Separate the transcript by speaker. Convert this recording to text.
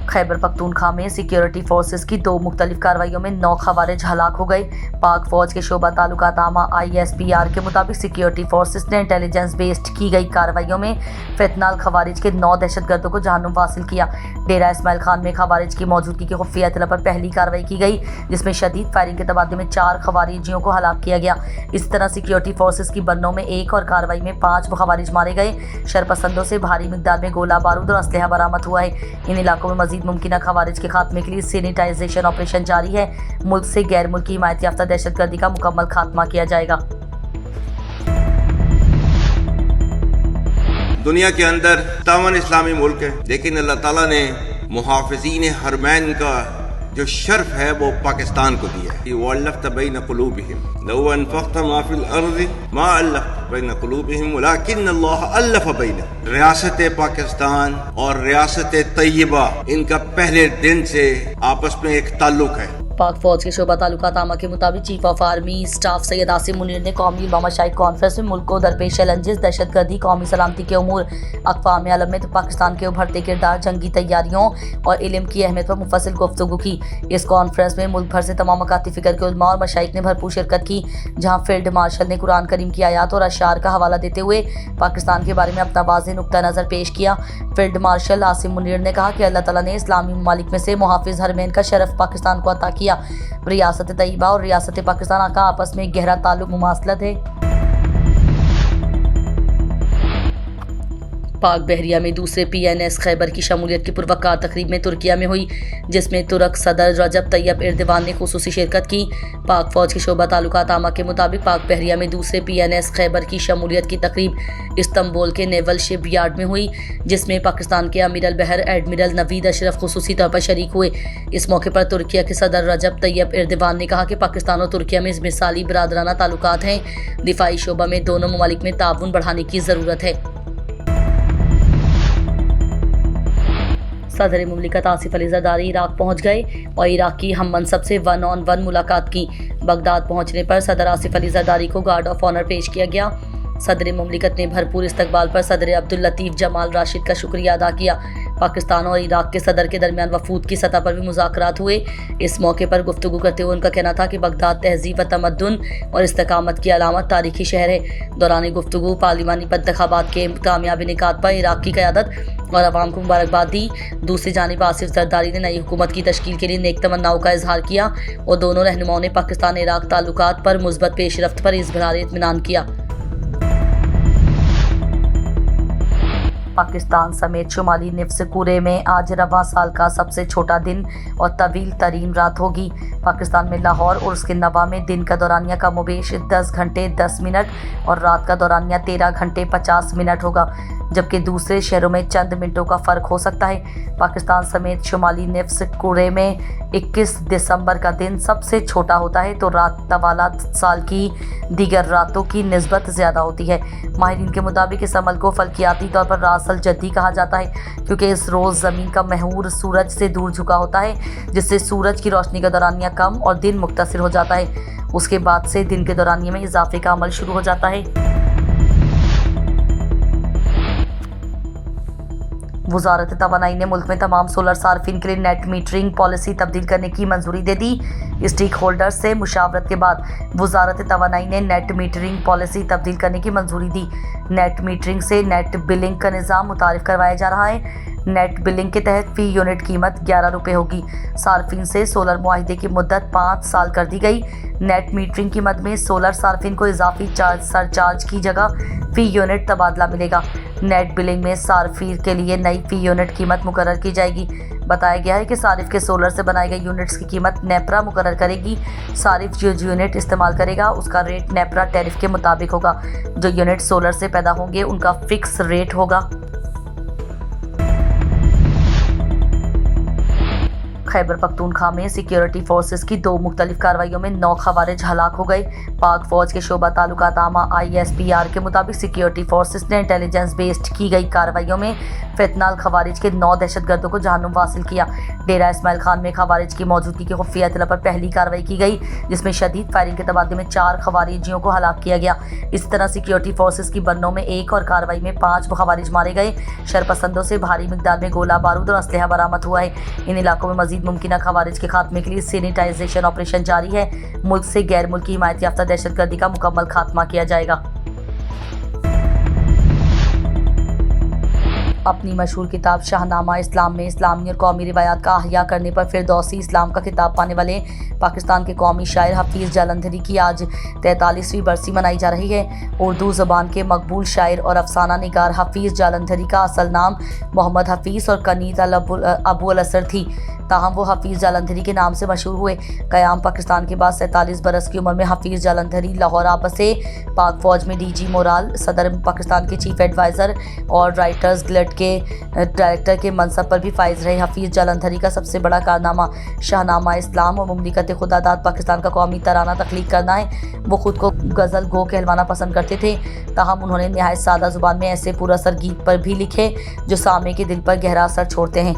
Speaker 1: खैबर पख्तूनख्वा में security forces की 2 मुख्तलिफ कार्रवाइयों में 9 खवारिज हलाक हो गए। पाक फौज के शोबा ताल्लुकात आमा ISPR के मुताबिक सिक्योरिटी फोर्सेस ने इंटेलिजेंस बेस्ड की गई कार्रवाइयों में फितनाल खवारिज के 9 दहशतगर्दों को जहन्नुम हासिल किया। डेरा इस्माइल खान में खवारिज की मौजूदगी की खुफिया इत्तला पर पहली कार्रवाई की गई, जिसमें शदीद फायरिंग के तबादले में 4 खवारिजियों को हलाक किया गया। इसी तरह सिक्योरिटी फोर्सेस की बन्नों में 1 और कार्रवाई में 5 खवारिज मारे गए। शरपसंदों से भारी मिकदार में गोला बारूद और असलहा बरामद हुआ है। इन इलाकों में मजीद मुमकिन खवारिज के खात्मे के लिए सैनिटाइजेशन ऑपरेशन जारी है। मुल्क से गैर मुल्की हिमायत याफ्ता दहशतगर्दी का मुकम्मल खात्मा किया जाएगा।
Speaker 2: दुनिया के अंदर 57 इस्लामी मुल्क है, लेकिन अल्लाह ताला ने मुहाफिज़ीन हरमैन का जो शर्फ है वो पाकिस्तान को दिया है। वअल्लफ़्त बैन क़ुलूबिहिम लौ अनफ़क़्त मा फ़िल अर्ज़ि मा अल्लफ़्त बैन क़ुलूबिहिम वलाकिन्नल्लाह अल्लफ़ बैनहुम। रियासत पाकिस्तान और रियासत तैयबा इनका पहले दिन से आपस में एक ताल्लुक है।
Speaker 1: पाक फौज के शोबा ताल्लुकात आमा के मुताबिक chief of army staff Syed Asim Munir ने कौमी उलमा शाइख कॉन्फ्रेंस में मुल्क को दरपेश चैलेंजेस, दहशतगर्दी, कौमी सलामती के उमूर, अक़वाम आलम में पाकिस्तान के उभरते किरदार, जंगी तैयारियों और इल्म की अहमियत पर मुफस्सिल गुफ्तगू की। इस कॉन्फ्रेंस में मुल्क भर से तमाम मकाती फ़िक्र के उलमा और मशाइख ने भरपूर शिरकत की, जहाँ फील्ड मार्शल ने कुरान करीम की आयात और अशार का हवाला देते हुए पाकिस्तान के बारे में अपना वाज़ेह नुक्ता नज़र पेश किया। फील्ड मार्शल आसिम मुनीर ने कहा कि अल्लाह ताला ने इस्लामी ममालिक में से मुहाफिज हरमैन का शरफ पाकिस्तान को अता किया। रियासत तैयबा और रियासत पाकिस्तान का आपस में गहरा ताल्लुक मुमासलत है। पाक बहरिया में दूसरे PNS खैबर की शमूलियत की पुरवकार तकरीब में तुर्किया में हुई, जिसमें तुर्क सदर रजब तैयब एर्दोगान ने खुसूसी शिरकत की। पाक फौज के शोबा ताल्लुकात आमा के मुताबिक पाक बहरिया में दूसरे PNS खैबर की शमूलियत की तकरीब इस्तांबुल के नेवल शिप यार्ड में हुई, जिसमें पाकिस्तान के अमीर बहर एडमिरल नवीद अशरफ खुसूसी तौर पर शरीक हुए। इस मौके पर तुर्किया के सदर रजब तैयब एर्दोगान ने कहा कि पाकिस्तान और तुर्किया में मिसाली बरादराना ताल्लुकात हैं। दिफाई शोबा में दोनों ममालिक में ताउन बढ़ाने की ज़रूरत है। सदर मुमलिकत आसिफ अली जरदारी इराक पहुंच गए और इराकी हम मनसब से 1-on-1 मुलाकात की। बगदाद पहुंचने पर सदर आसिफ अली जरदारी को गार्ड ऑफ ऑनर पेश किया गया। सदर मुमलिकत ने भरपूर इस्तकबाल पर सदर अब्दुल लतीफ़ जमाल राशिद का शुक्रिया अदा किया। पाकिस्तान और इराक के सदर के दरमियान वफूद की सतह पर भी मुज़ाकरात हुए। इस मौके पर गुफ्तगू करते हुए उनका कहना था कि बगदाद तहजीब व तमद्दुन और इस्तकामत की अलामत तारीखी शहर है। दौरान गुफ्तगू पार्लिमानी इंतखाबात के कामयाब इनेकाद पर इराक की क़यादत और अवाम को मुबारकबाद दी। दूसरी जानिब आसिफ जरदारी ने नई हुकूमत की तश्कील के लिए नेक तमन्नाओं का इजहार किया और दोनों रहनुमाओं ने पाकिस्तान इराक ताल्लुकात पर मुस्बत पेशरफ्त पर इज़हार इत्मीनान किया। पाकिस्तान समेत शुमाली निफ्स कुरे में आज रवां साल का सबसे छोटा दिन और तवील तरीन रात होगी। पाकिस्तान में लाहौर और उसके नवा में दिन का दौरानिया कमोबेश 10 घंटे 10 मिनट और रात का दौरानिया 13 घंटे 50 मिनट होगा, जबकि दूसरे शहरों में चंद मिनटों का फ़र्क हो सकता है। पाकिस्तान समेत शुमाली निफ्स कुरे में 21 दिसंबर का दिन सबसे छोटा होता है, तो रात तवाला साल की दीगर रातों की निस्बत ज़्यादा होती है। माहिरीन के मुताबिक इस अमल को फल्कियाती तौर पर रासल जद्दी कहा जाता है, क्योंकि इस रोज़ ज़मीन का महूर सूरज से दूर झुका होता है, जिससे सूरज की रोशनी का दौरानिया कम और दिन मुख्तसर हो जाता है। उसके बाद से दिन के दौरानिये में इजाफे का अमल शुरू हो जाता है। वज़ारत तवानाई ने मुल्क में तमाम सोलर सार्फिन के लिए नेट मीटरिंग पॉलिसी तब्दील करने की मंजूरी दे दी। स्टेक होल्डर्स से मुशावरत के बाद वज़ारत तवानाई ने नेट मीटरिंग पॉलिसी तब्दील करने की मंजूरी दी। नेट मीटरिंग से नेट बिलिंग का निज़ाम मुतारिफ करवाया जा रहा है। नेट बिलिंग के तहत फ़ी यूनिट कीमत 11 रुपये होगी। सार्फिन से सोलर मुआहिदे की मुद्दत 5 साल कर दी गई। नेट मीटरिंग की मद में सोलर सार्फिन को इजाफी सरचार्ज की जगह फ़ी यूनिट तबादला मिलेगा। नेट बिलिंग में सार्फिन के लिए नई फ़ी यूनिट कीमत मुकर्रर की जाएगी। बताया गया है कि सारिफ के सोलर से बनाए गए यूनिट्स की कीमत नेपरा मुकर्रर करेगी। सारिफ जो यूनिट इस्तेमाल करेगा उसका रेट नेपरा टैरिफ के मुताबिक होगा। जो यूनिट सोलर से पैदा होंगे उनका फिक्स रेट होगा। खैबर पख्तूनख्वा में सिक्योरिटी फोर्सेस की 2 मुख्तलिफ कार्रवाइयों में 9 खवारिज हलाक हो गए। पाक फौज के शोबा तालुकात आमा ISPR के मुताबिक सिक्योरिटी फोर्सेस ने इंटेलिजेंस बेस्ड की गई कार्रवाइयों में फितनाल खवारिज के 9 दहशतगर्दों को जहन्नुम वासिल किया। डेरा इस्माइल खान में खवारिज की मौजूदगी की खुफिया इत्तला पर पहली कार्रवाई की गई, जिसमें शदीद फायरिंग के तबादले में 4 खवारिजियों को हलाक किया गया। इसी तरह सिक्योरिटी फोर्सेस की बन्नों में 1 और कार्रवाई में 5 खवारिज मारे गए। शरपसंदों से भारी मिकदार में गोला बारूद और असलहा बरामद हुआ है। इन इलाकों में मजीद मुमकिन खवारिज के खात्मे के लिए सैनिटाइजेशन ऑपरेशन जारी है। मुल्क से गैर मुल्की हिमायत याफ्ता दहशतगर्दी का मुकम्मल खात्मा किया जाएगा। अपनी मशहूर किताब शाहनामा इस्लाम में इस्लामी और कौमी रिवायात का अहया करने पर फिरदौसी इस्लाम का खिताब पाने वाले पाकिस्तान के कौमी शायर हफीज़ जालंधरी की आज 43वीं बरसी मनाई जा रही है। उर्दू ज़बान के मकबूल शायर और अफसाना निगार हफीज़ जालंधरी का असल नाम मोहम्मद हफीज़ और कनीत अबू अल असर थी, ताहम वो हफीज़ जालंधरी के नाम से मशहूर हुए। क़याम पाकिस्तान के बाद 47 बरस की उम्र में हफीज़ जालंधरी लाहौर आ बसे। पाक फ़ौज में DG मोराल, सदर पाकिस्तान के चीफ एडवाइज़र और राइटर्स गिल्ड के डायरेक्टर के मनसब पर भी फाइज रहे। हफीज़ जालंधरी का सबसे बड़ा कारनामा शाहनामा इस्लाम और मुमलिकत खुदादाद पाकिस्तान का कौमी तराना तख्लीक करना है। वो खुद को गज़ल गो कहलवाना पसंद करते थे, ताहम उन्होंने नहायत सादा ज़ुबान में ऐसे पुरअसर गीत पर भी लिखे जो सामे के दिल पर गहरा असर छोड़ते हैं।